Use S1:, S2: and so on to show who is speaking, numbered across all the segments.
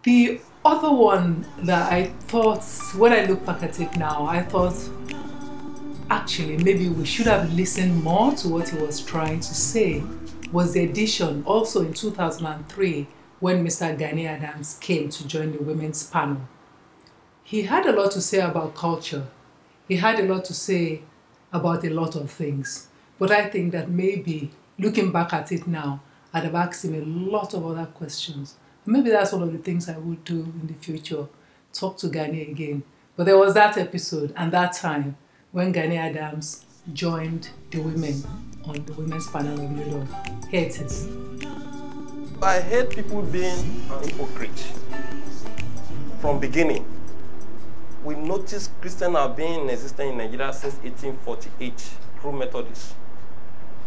S1: The other one that I thought, when I look back at it now, I thought actually maybe we should have listened more to what he was trying to say was the edition also in 2003 when Mr. Gani Adams came to join the women's panel. He had a lot to say about culture. He had a lot to say about a lot of things. But I think that maybe, looking back at it now, I'd have asked him a lot of other questions. Maybe that's one of the things I would do in the future, talk to Gani again. But there was that episode and that time when Gani Adams joined the women on the women's panel of New York. Here it is.
S2: I hate people being an hypocrite from beginning. We noticed Christians have been in existence in Nigeria since 1848 through Methodists.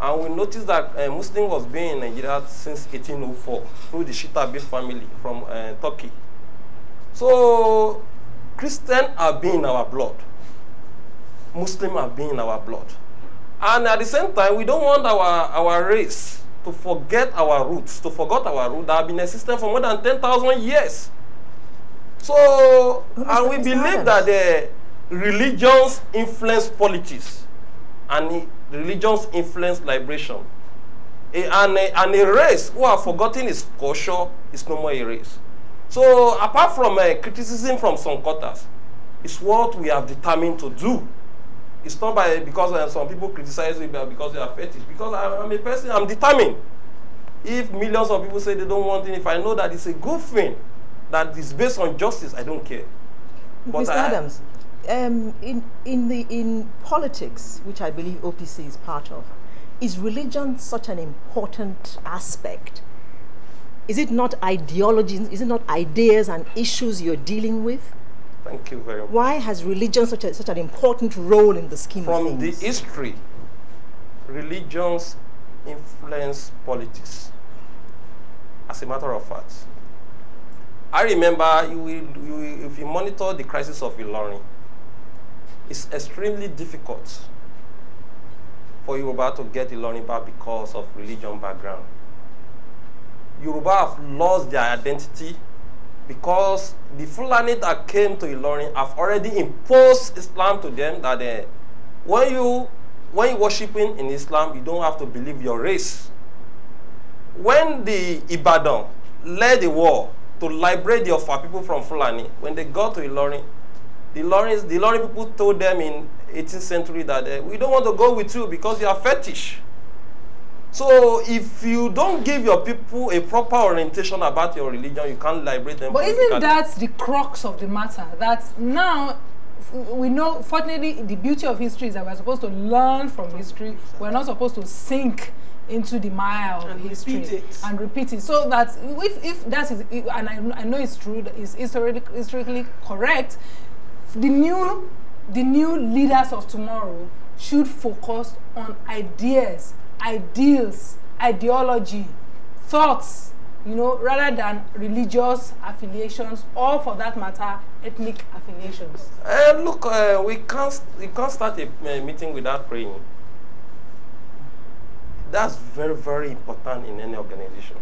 S2: And we noticed that Muslim was being in Nigeria since 1804 through the Shitabi family from Turkey. So Christians have been in our blood. Muslims have been in our blood. And at the same time, we don't want our race to forget our roots, that have been existing for more than 10,000 years. So, and we believe that the religions influence politics, and religions influence liberation. And a race who have forgotten its culture is no more a race. So, apart from criticism from some quarters, it's what we have determined to do. It's not because some people criticize me because they are fetish. Because I'm a person, I'm determined. If millions of people say they don't want it, if I know that it's a good thing, that is based on justice, I don't care. But
S3: Mr. Adams, in politics, which I believe OPC is part of, is religion such an important aspect? Is it not ideologies, is it not ideas and issues you're dealing with?
S2: Thank you very much.
S3: Why has religion such an important role in the scheme of things?
S2: From the history, religions influence politics. As a matter of fact, I remember if you monitor the crisis of Ilorin, it's extremely difficult for Yoruba to get Ilorin back because of religion background. Yoruba have lost their identity because the Fulani that came to Ilorin have already imposed Islam to them, that when you're worshiping in Islam, you don't have to believe your race. When the Ibadan led the war to liberate the Ofa people from Fulani, when they got to Ilorin, the Ilorin people told them in 18th century that we don't want to go with you because you are fetish. So if you don't give your people a proper orientation about your religion, you can't liberate them.
S1: But isn't that the crux of the matter? That now we know, fortunately, the beauty of history is that we're supposed to learn from history. We're not supposed to sink into the mire of history and repeat it. So that if that is, and I know it's true, it's historically correct, the new leaders of tomorrow should focus on ideas, ideals, ideology, thoughts, you know, rather than religious affiliations, or for that matter, ethnic affiliations.
S2: Look, we can't start a meeting without praying. That's very, very important in any organization.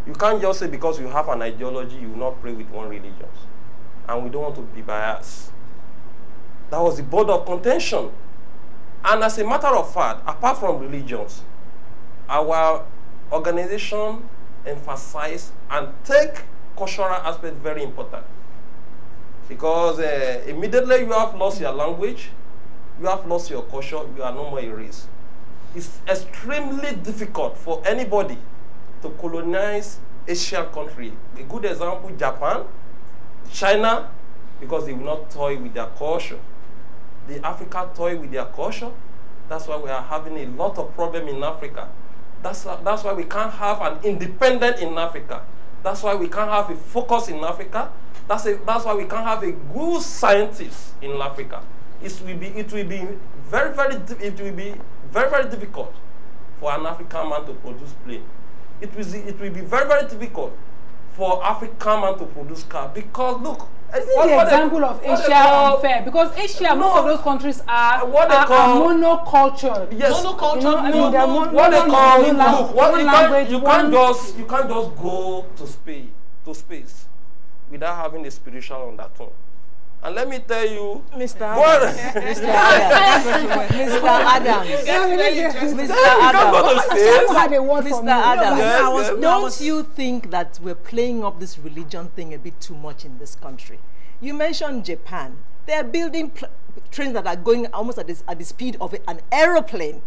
S2: You can't just say because you have an ideology, you will not pray with one religion. And we don't want to be biased. That was the board of contention. And as a matter of fact, apart from religions, our organization emphasize and take cultural aspect very important. Because immediately you have lost your language, you have lost your culture, you are no more a race. It's extremely difficult for anybody to colonize Asian country. A good example, Japan, China, because they will not toy with their culture. The Africa toy with their culture. That's why we are having a lot of problem in Africa. That's why we can't have an independent in Africa. That's why we can't have a focus in Africa. That's why we can't have a good scientist in Africa. It will be very difficult for an African man to produce plane. It will be very, very difficult for African man to produce car, because look,
S1: isn't the example of Asia unfair? Because Asia, most of those countries are monocultured.
S2: Yes,
S1: monocultured.
S2: You can't just go to space. without having a spiritual undertone. And let me tell you,
S3: Mr. Adams. Mr. Adams. Mr. Adams. Don't you think that we're playing up this religion thing a bit too much in this country? You mentioned Japan. They're building trains that are going almost at the speed of an aeroplane.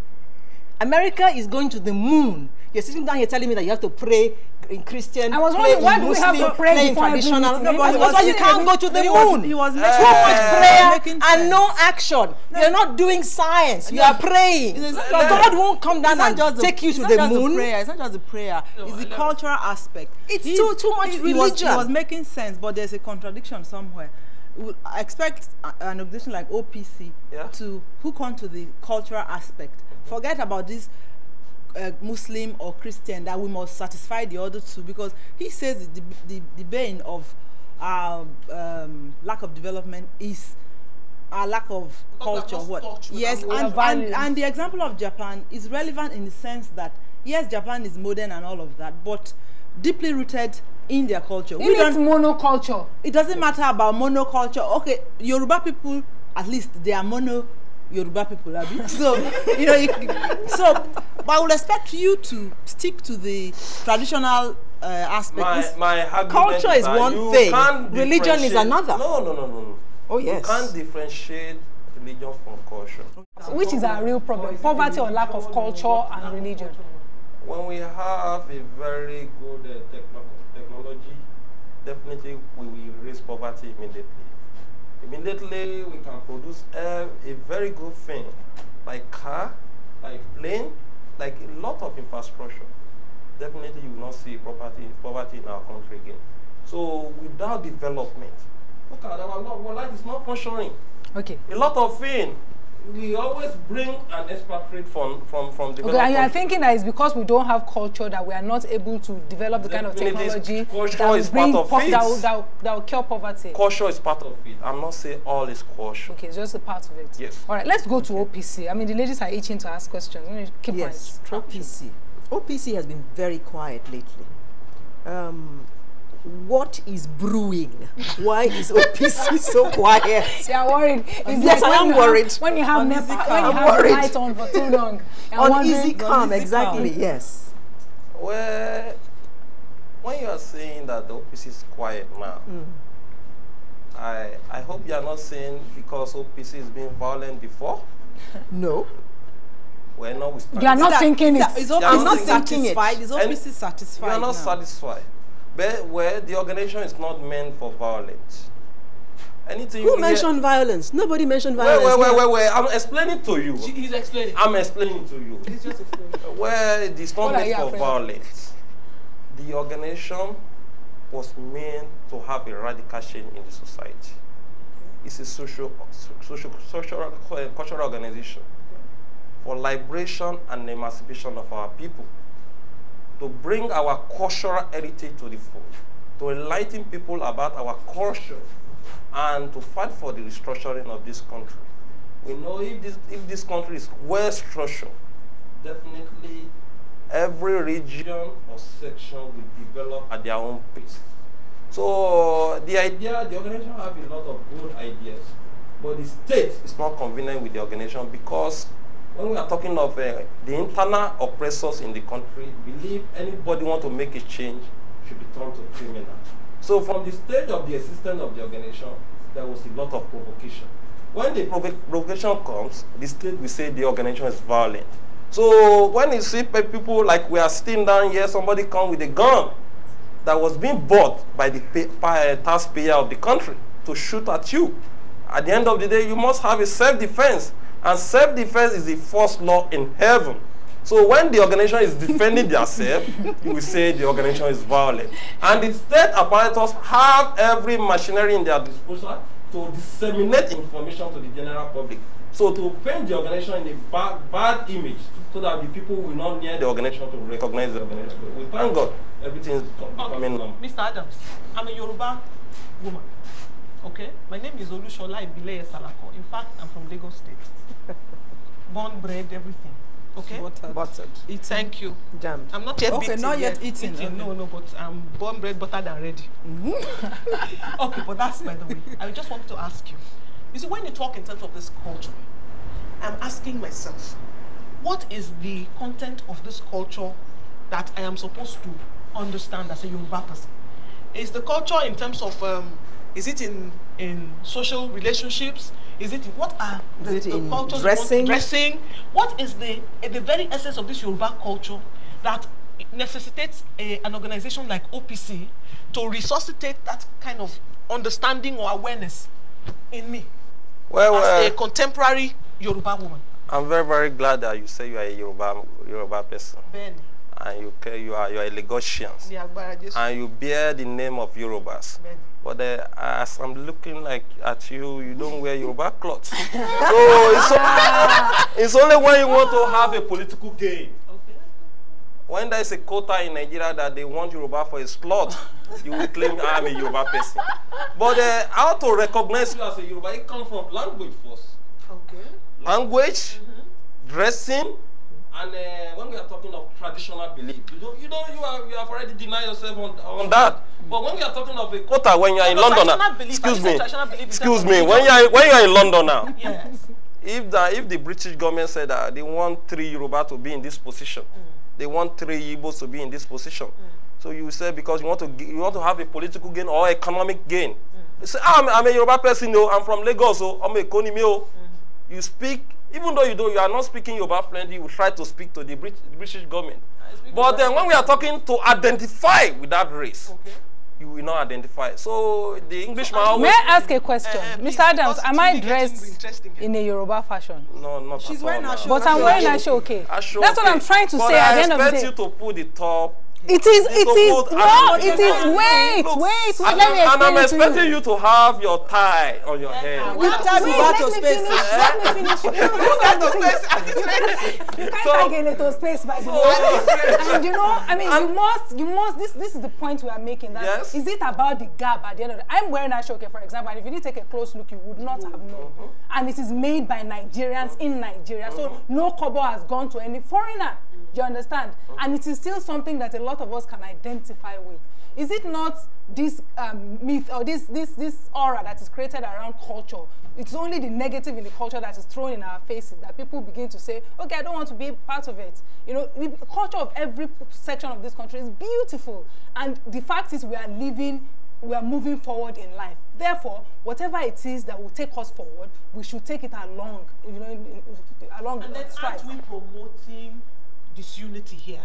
S3: America is going to the moon. You're sitting down here telling me that you have to pray in Christian,
S4: I was wondering, why do we have to pray in traditional?
S3: No, but that's why you can't go to the moon.
S4: He was
S3: too much prayer and no action. You're not doing science. You are praying. God won't come down and take you to the moon.
S4: It's not just the prayer. It's the cultural aspect.
S3: It's too much religion.
S4: It was making sense, but there's a contradiction somewhere. I expect an organization like OPC to hook on to the cultural aspect. Forget about this Muslim or Christian, that we must satisfy the other two, because he says the bane of our lack of development is our lack of culture. Yes, and the example of Japan is relevant in the sense that, yes, Japan is modern and all of that, but deeply rooted in their culture.
S1: It's monoculture.
S4: It doesn't matter about monoculture. Okay, Yoruba people, at least they are mono Yoruba people, so you know. But I would expect you to stick to the traditional aspect.
S2: My
S3: culture is one thing, religion is another.
S2: No.
S3: Oh yes.
S2: You can't differentiate religion from culture.
S1: Which is our real problem: poverty or lack of culture and religion.
S2: When we have a very good technology, definitely we will raise poverty immediately. Immediately, we can produce a very good thing, like car, like plane, like a lot of infrastructure. Definitely, you will not see poverty in our country again. So, without development, look at our life is not functioning.
S1: Okay.
S2: A lot of things. We always bring an expatriate from development.
S1: Okay, and you are thinking that it's because we don't have culture that we are not able to develop the kind of technology that will bring that will cure poverty.
S2: Culture is part of it. I'm not saying all is culture.
S1: Okay, it's just a part of it.
S2: Yes.
S1: All right, let's go to OPC. I mean, the ladies are itching to ask questions. Let me keep
S3: yes, OPC. OPC has been very quiet lately. What is brewing? Why is OPC so quiet?
S1: They are worried.
S3: Yes, I am worried.
S1: When you have light on for too long.
S3: Uneasy calm, exactly, yes.
S2: Well, when you are saying that the OPC is quiet now, I hope you are not saying because OPC is being violent before.
S3: No.
S2: Well, no,
S1: you are not thinking it.
S4: Is OPC satisfied? Is OPC satisfied?
S2: You are not satisfied. But where the organization is not meant for violence. Anything.
S3: Who mentioned violence? Nobody mentioned violence.
S2: Wait. I'm explaining to you.
S5: He's explaining.
S2: I'm explaining to you.
S5: He's just explaining.
S2: Where it is not meant for violence. The organization was meant to have a radical change in the society. It's a social, cultural organization for liberation and emancipation of our people, to bring our cultural heritage to the fore, to enlighten people about our culture, and to fight for the restructuring of this country. We know if this country is well structured, definitely every region or section will develop at their own pace. So the organization have a lot of good ideas, but the state is not convenient with the organization, because when we are talking of the internal oppressors in the country, believe anybody want to make a change should be turned to criminal. So from the stage of the existence of the organization, there was a lot of provocation. When the provocation comes, the state will say the organization is violent. So when you see people like we are sitting down here, somebody come with a gun that was being bought by the taxpayer of the country to shoot at you. At the end of the day, you must have a self-defense. And self-defense is the first law in heaven. So when the organization is defending themselves, you will say the organization is violent. And the state apparatus have every machinery in their disposal to disseminate information to the general public. So to paint the organization in a bad image, so that the people will not near the organization to recognize the organization. We thank God, everything is coming normal.
S5: Mr. Adams, I'm a Yoruba woman. Okay? My name is Olushola Ibile Salako. In fact, I'm from Lagos State. Born, bred, everything. Okay.
S4: Buttered.
S5: Thank you.
S4: Jammed.
S5: I'm not yet
S4: okay, not yet eating. Okay.
S5: No, but I'm born bread, buttered and ready. Okay, but that's by the way. I just wanted to ask you. You see, when you talk in terms of this culture, I'm asking myself, what is the content of this culture that I am supposed to understand as a Yoruba person? Is the culture in terms of, is it in social relationships? Is it what are the cultures? Dressing? What is the very essence of this Yoruba culture that necessitates an organization like OPC to resuscitate that kind of understanding or awareness in me as a contemporary Yoruba woman?
S2: I'm very, very glad that you say you are a Yoruba person.
S5: Ben.
S2: And you are a Lagosian. And you bear the name of Yorubas. Ben. But as I'm looking at you, you don't wear Yoruba clothes. So it's only when you want to have a political gain. Okay. When there is a quota in Nigeria that they want Yoruba for a slot, you will claim I'm a Yoruba person. But how to recognize you as a Yoruba, it comes from language first. Okay. Language, dressing, and when we are talking of traditional belief, you have already denied yourself on that. But when we are talking of a quota, when you are in London now, excuse me, when you are in London now, yes. If the British government said that they want 3 Yoruba to be in this position, they want 3 Igbos to be in this position, so you say because you want to have a political gain or economic gain, you say I'm a Yoruba person, no, I'm from Lagos, so I'm a Konimi. You speak. Even though you are not speaking Yoruba fluently, you try to speak to the British government. But then when we are talking to identify with that race, you will not identify. So the Englishman...
S6: May I ask a question? Mr. Adams, am I dressed in a Yoruba fashion?
S2: No, not
S4: She's
S2: at
S4: wearing
S2: all.
S6: But I'm wearing a show, okay. That's what I'm trying to say at the end of the day.
S2: I expect you to put the top...
S6: Wait, let me explain.
S2: And I'm expecting you to have your tie on your head.
S6: Let me finish. You can't get a little space by the way. And you know, I mean, you must, this is the point we are making. That yes. Is it about the gap at the end of the I'm wearing a shoke, for example, and if you did take a close look, you would not have known. And it is made by Nigerians in Nigeria. So no kobo has gone to any foreigner. You understand? And it is still something that a lot of us can identify with. Is it not this myth or this aura that is created around culture? It's only the negative in the culture that is thrown in our faces that people begin to say, okay, I don't want to be part of it. You know, the culture of every section of this country is beautiful. And the fact is we are moving forward in life. Therefore, whatever it is that will take us forward, we should take it along, you know, along
S5: and
S6: the stride.
S5: And then aren't we promoting disunity here?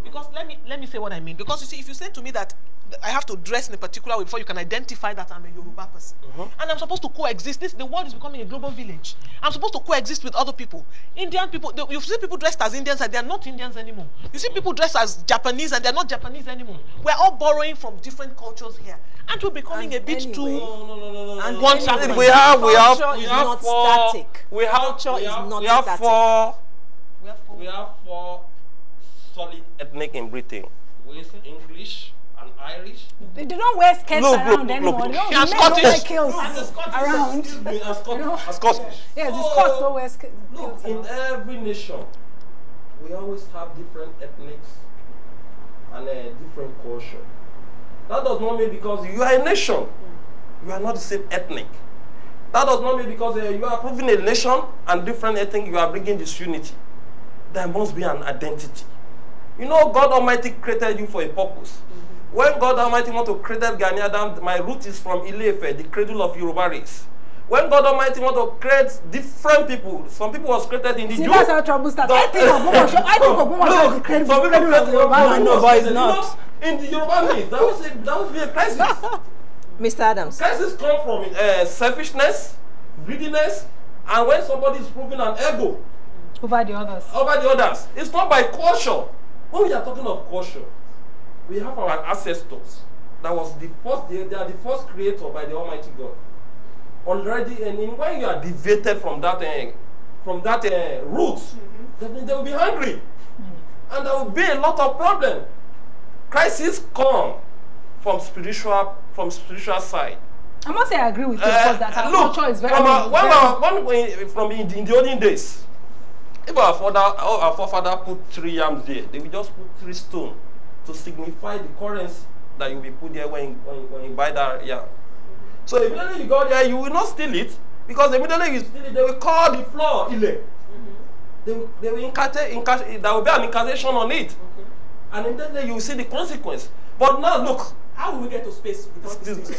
S5: Because let me say what I mean. Because you see, if you say to me that I have to dress in a particular way before you can identify that I'm a Yoruba person, and I'm supposed to coexist, the world is becoming a global village. I'm supposed to coexist with other people. Indian people, you see people dressed as Indians and they are not Indians anymore. You see people dressed as Japanese and they are not Japanese anymore. We're all borrowing from different cultures here. Aren't we becoming a bit too one-sided?
S2: We have four solid ethnic in Britain. We say English and Irish.
S6: They don't wear skirts around anymore. They don't wear kilts around.
S2: Scottish.
S6: Yes, the Scots don't wear skirts.
S2: Look, in every nation, we always have different ethnics and a different culture. That does not mean because you are a nation, you are not the same ethnic. That does not mean because you are proving a nation and different ethnic, you are bringing disunity. There must be an identity. You know, God Almighty created you for a purpose. When God Almighty want to create Gani, my root is from Ile-Ife, the cradle of Yoruba race. When God Almighty want to create different people, some people was created in the Jew.
S6: That's how trouble starts. I think Ogbomosho is the cradle of Yoruba.
S4: No, but it's not.
S2: In the Yoruba myth, that would be a crisis.
S3: Mr. Adams.
S2: Crisis come from selfishness, greediness, and when somebody is proving an ego
S6: over the others.
S2: It's not by culture. When we are talking of culture, we have our ancestors. That was the first. They are the first creator by the Almighty God. Already, and when you are deviated from that roots, then they will be hungry, and there will be a lot of problem. Crises come from spiritual side.
S6: I must say I agree with you because that our culture is very
S2: from in the olden days, If our forefather put 3 yams there, they will just put 3 stones to signify the currency that you will be put there when you buy that yam. So immediately you go there, you will not steal it, because immediately you steal it, they will call the floor ile. They will there will be an incantation on it. And immediately you will see the consequence. But now look,
S5: how will we get to space?
S2: Exactly.